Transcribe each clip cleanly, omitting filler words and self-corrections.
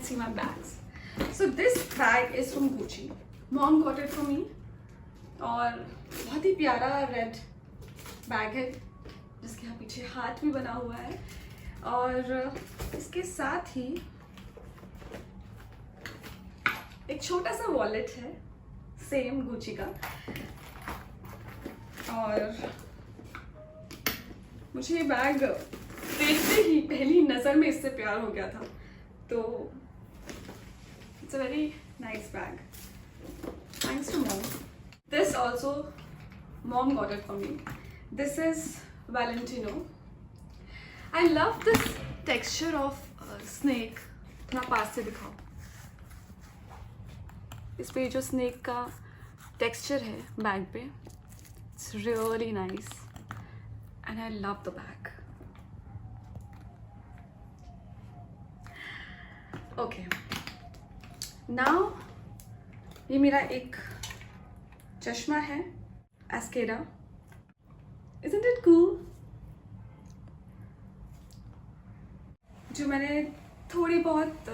see my bags. So this bag is from Gucci. Mom got it for me. और बहुत ही प्यारा red bag है जिसके यहाँ पीछे हाथ भी बना हुआ है, और इसके साथ ही एक छोटा सा वॉलेट है सेम गुची का। और मुझे ये बैग देखते ही पहली नज़र में इससे प्यार हो गया था, तो it's a very nice bag, thanks to mom. This also mom got it for me. This is Valentino. I love this texture of snake. थोड़ा पास से दिखाओ। इस पे जो स्नेक का टेक्सचर है बैग पे, it's really nice and I love the bag. Okay, now ये मेरा एक चश्मा है एस्केरा। Isn't it cool? जो मैंने थोड़ी बहुत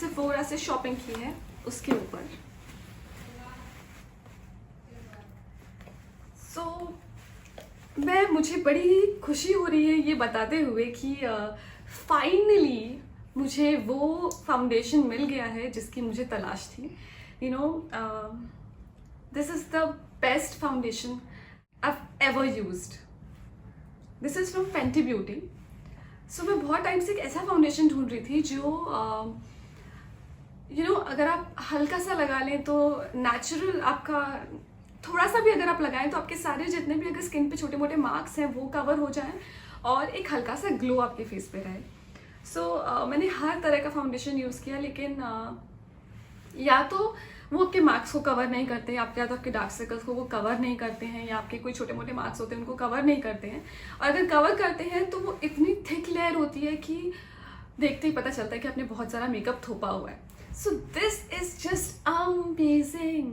सेफोरा से शॉपिंग की है उसके ऊपर। मुझे बड़ी खुशी हो रही है ये बताते हुए कि फाइनली मुझे वो फाउंडेशन मिल गया है जिसकी मुझे तलाश थी। You know, this is the best foundation I've ever used. This is from Fenty Beauty. So मैं बहुत टाइम से एक ऐसा फाउंडेशन ढूंढ रही थी जो अगर आप हल्का सा लगा लें तो नेचुरल, आपका थोड़ा सा भी अगर आप लगाएं तो आपके सारे जितने भी अगर स्किन पे छोटे मोटे मार्क्स हैं वो कवर हो जाएं और एक हल्का सा ग्लो आपके फेस पे रहे। सो मैंने हर तरह का फाउंडेशन यूज़ किया, लेकिन या तो वो आपके मार्क्स को कवर नहीं करते हैं, या तो आपके डार्क सर्कल्स को वो कवर नहीं करते हैं, या आपके कोई छोटे मोटे मार्क्स होते हैं उनको कवर नहीं करते हैं, और अगर कवर करते हैं तो वो इतनी थिक लेयर होती है कि देखते ही पता चलता है कि आपने बहुत सारा मेकअप थोपा हुआ है। So this is just amazing.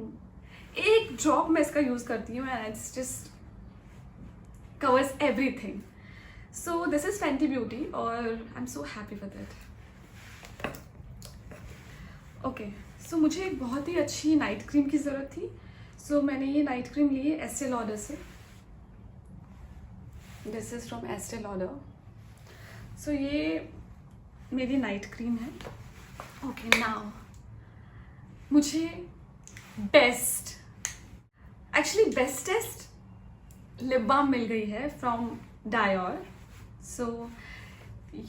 एक ड्रॉप मैं इसका यूज़ करती हूँ and it's just covers everything. So this is Fenty Beauty और I am so happy with it. Okay, so मुझे एक बहुत ही अच्छी नाइट क्रीम की ज़रूरत थी। सो मैंने ये नाइट क्रीम ली है Estee Lauder से। This is from Estee Lauder। सो ये मेरी नाइट क्रीम है। ओके, नाउ मुझे बेस्टेस्ट लिप बाम मिल गई है फ्रॉम Dior। सो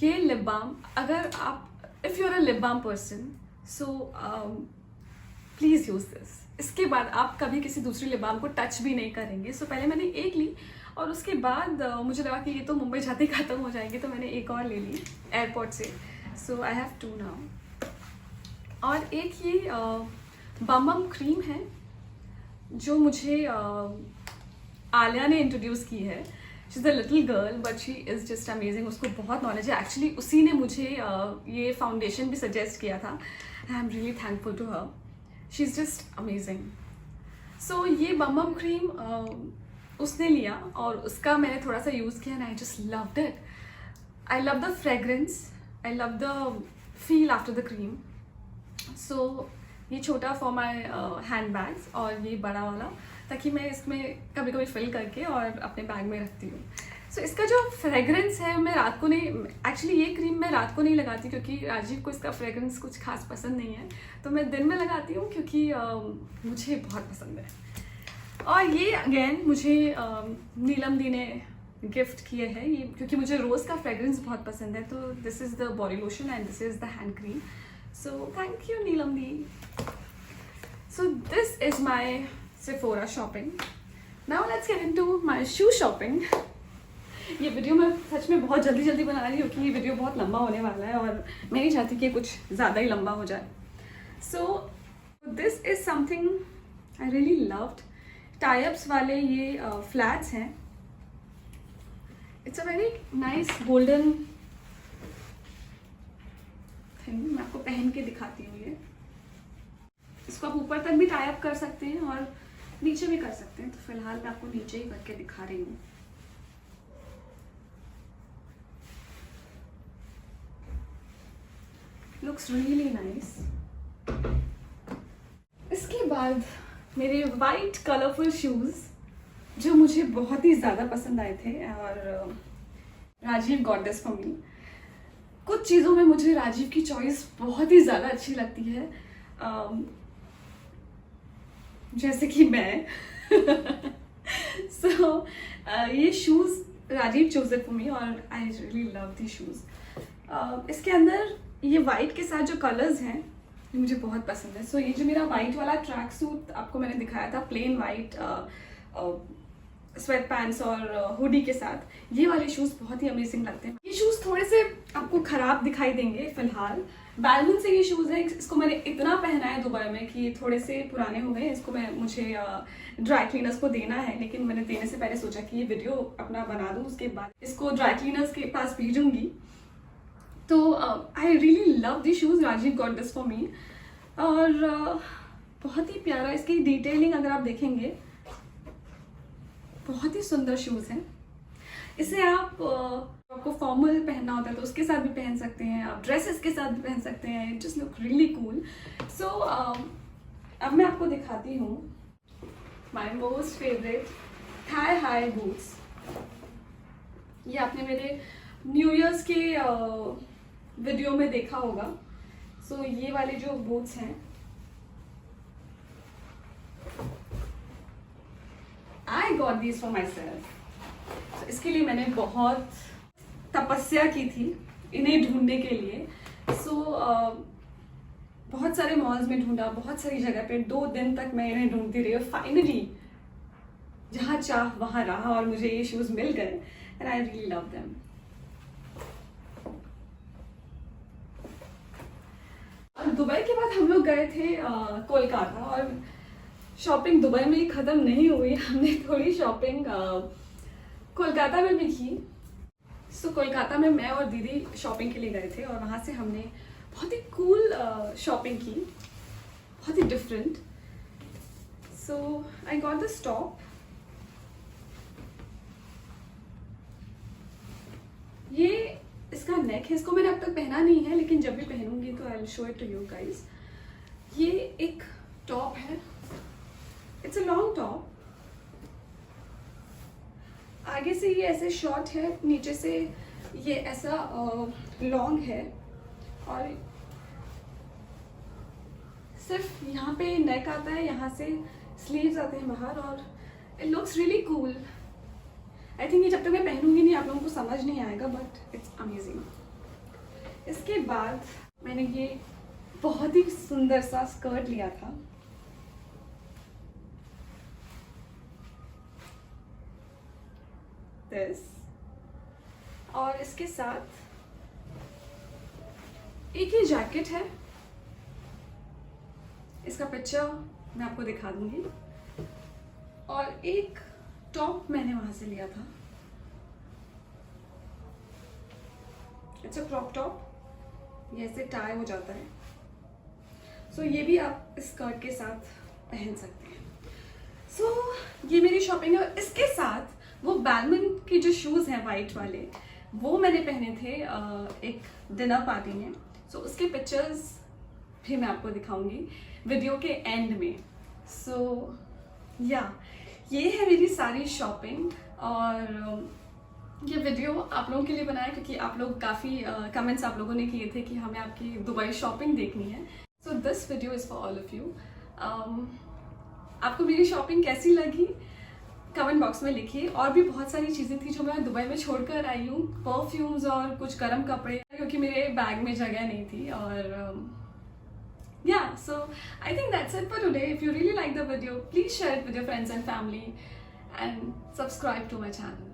ये लिप बाम, अगर आप if you are a lip balm person, so please use this. इसके बाद आप कभी किसी दूसरी लिप बाम को टच भी नहीं करेंगे। सो पहले मैंने एक ली और उसके बाद मुझे लगा कि ये तो मुंबई जाते ही ख़त्म हो जाएंगे, तो मैंने एक और ले ली एयरपोर्ट से। सो आई हैव 2 नाउ। और एक ये बम बम क्रीम है जो मुझे आलिया ने इंट्रोड्यूस की है। She is a little girl but she is just amazing. उसको बहुत नॉलेज है। एक्चुअली उसी ने मुझे ये फाउंडेशन भी सजेस्ट किया था। I am really thankful to her. She is just amazing. So ये बम बम क्रीम उसने लिया और उसका मैंने थोड़ा सा यूज़ किया and I just loved it. I love the fragrance, I love the feel after the cream. So ये छोटा फॉर माई हैंड बैग्स और ये बड़ा वाला ताकि मैं इसमें कभी कभी फिल करके और अपने बैग में रखती हूँ। सो इसका जो फ्रेगरेंस है, मैं रात को नहीं, एक्चुअली ये क्रीम मैं रात को नहीं लगाती क्योंकि राजीव को इसका फ्रेगरेंस कुछ खास पसंद नहीं है, तो मैं दिन में लगाती हूँ क्योंकि मुझे बहुत पसंद है। और ये अगेन मुझे नीलम दी ने गिफ्ट किए हैं ये, क्योंकि मुझे रोज़ का फ्रेगरेंस बहुत पसंद है। तो this is the body lotion and this is the hand cream. So thank you Neelam the. So this is my Sephora shopping. Now let's get into my shoe shopping. ये वीडियो मैं सच में बहुत जल्दी बना रही हूँ क्योंकि ये वीडियो बहुत लंबा होने वाला है और मैं नहीं चाहती कि कुछ ज़्यादा ही लंबा हो जाए। So this is something I really loved. Tie-ups वाले ये flats हैं। It's a very nice golden thing. मैं आपको पहन के दिखाती हूँ ये। इसको आप ऊपर तक भी टाई अप कर सकते हैं और नीचे भी कर सकते हैं, तो फिलहाल मैं आपको नीचे ही करके दिखा रही हूँ। Looks really nice. इसके बाद मेरे वाइट कलरफुल शूज़ जो मुझे बहुत ही ज़्यादा पसंद आए थे, और Rajiv got this for me. कुछ चीज़ों में मुझे राजीव की चॉइस बहुत ही ज़्यादा अच्छी लगती है, जैसे कि मैं सो ये shoes Rajiv choose it for me और I really love the shoes. इसके अंदर ये वाइट के साथ जो कलर्स हैं ये मुझे बहुत पसंद है। सो ये जो मेरा वाइट वाला ट्रैक सूट आपको मैंने दिखाया था, प्लेन वाइट स्वेट पैंट्स और हुडी के साथ, ये वाले शूज़ बहुत ही अमेजिंग लगते हैं। ये शूज़ थोड़े से आपको ख़राब दिखाई देंगे फिलहाल। बैलमन से ये शूज़ है, इसको मैंने इतना पहना है दुबई में कि ये थोड़े से पुराने हो गए। इसको मुझे ड्राई क्लीनर्स को देना है, लेकिन मैंने देने से पहले सोचा कि ये वीडियो अपना बना दूँ, उसके बाद इसको ड्राई क्लीनर्स के पास भेजूँगी। तो I really love the shoes, Rajiv got this for me. और बहुत ही प्यारा इसकी डिटेलिंग अगर आप देखेंगे, बहुत ही सुंदर शूज़ हैं। इसे आपको फॉर्मल पहनना होता है तो उसके साथ भी पहन सकते हैं, आप ड्रेसेस के साथ भी पहन सकते हैं। It just look really cool. So अब मैं आपको दिखाती हूँ my most favourite thigh high boots. ये आपने मेरे न्यू ईयर्स के वीडियो में देखा होगा। सो ये वाले जो बूट्स हैं, I got these for my self. इसके लिए मैंने बहुत तपस्या की थी इन्हें ढूंढने के लिए। बहुत सारे मॉल्स में ढूंढा, बहुत सारी जगह पे 2 दिन तक मैं इन्हें ढूंढती रही, और फाइनली जहाँ चाह वहाँ रहा और मुझे ये शूज़ मिल गए and I really love them. और दुबई के बाद हम लोग गए थे कोलकाता, और शॉपिंग दुबई में ही ख़त्म नहीं हुई, हमने थोड़ी शॉपिंग कोलकाता में भी की। सो कोलकाता में मैं और दीदी शॉपिंग के लिए गए थे, और वहाँ से हमने बहुत ही कूल शॉपिंग की, बहुत ही different. So I got this top. ये इसका नेक है, इसको मैंने अब तक पहना नहीं है, लेकिन जब भी पहनूंगी तो I will show it to you guys. ये एक टॉप है, इट्स अ लॉन्ग टॉप। आगे से ये ऐसे शॉर्ट है, नीचे से ये ऐसा लॉन्ग है, और सिर्फ यहाँ पे नेक आता है, यहाँ से स्लीव्स आते हैं बाहर, और it looks really cool. I think ये जब तक मैं पहनूंगी नहीं आप लोगों को समझ नहीं आएगा, बट इट्स अमेजिंग। इसके बाद मैंने ये बहुत ही सुंदर सा स्कर्ट लिया था। दिस, और इसके साथ एक ही जैकेट है, इसका पिक्चर मैं आपको दिखा दूंगी, और एक टॉप मैंने वहां से लिया था। इट्स अ क्रॉप टॉप, ये ऐसे टाई हो जाता है। सो ये भी आप इस स्कर्ट के साथ पहन सकते हैं। सो ये मेरी शॉपिंग है। और इसके साथ वो बैलमन के जो शूज़ हैं वाइट वाले, वो मैंने पहने थे एक डिनर पार्टी में। सो उसके पिक्चर्स भी मैं आपको दिखाऊंगी वीडियो के एंड में। सो या ये है मेरी सारी शॉपिंग, और ये वीडियो आप लोगों के लिए बनाया क्योंकि आप लोग काफ़ी कमेंट्स आप लोगों ने किए थे कि हमें आपकी दुबई शॉपिंग देखनी है। So this video is for all of you. आपको मेरी शॉपिंग कैसी लगी कमेंट बॉक्स में लिखिए। और भी बहुत सारी चीज़ें थी जो मैं दुबई में छोड़कर आई हूँ, परफ्यूम्स और कुछ गर्म कपड़े, क्योंकि मेरे बैग में जगह नहीं थी। और yeah, so I think that's it for today. If you really like the video, please share it with your friends and family and subscribe to my channel.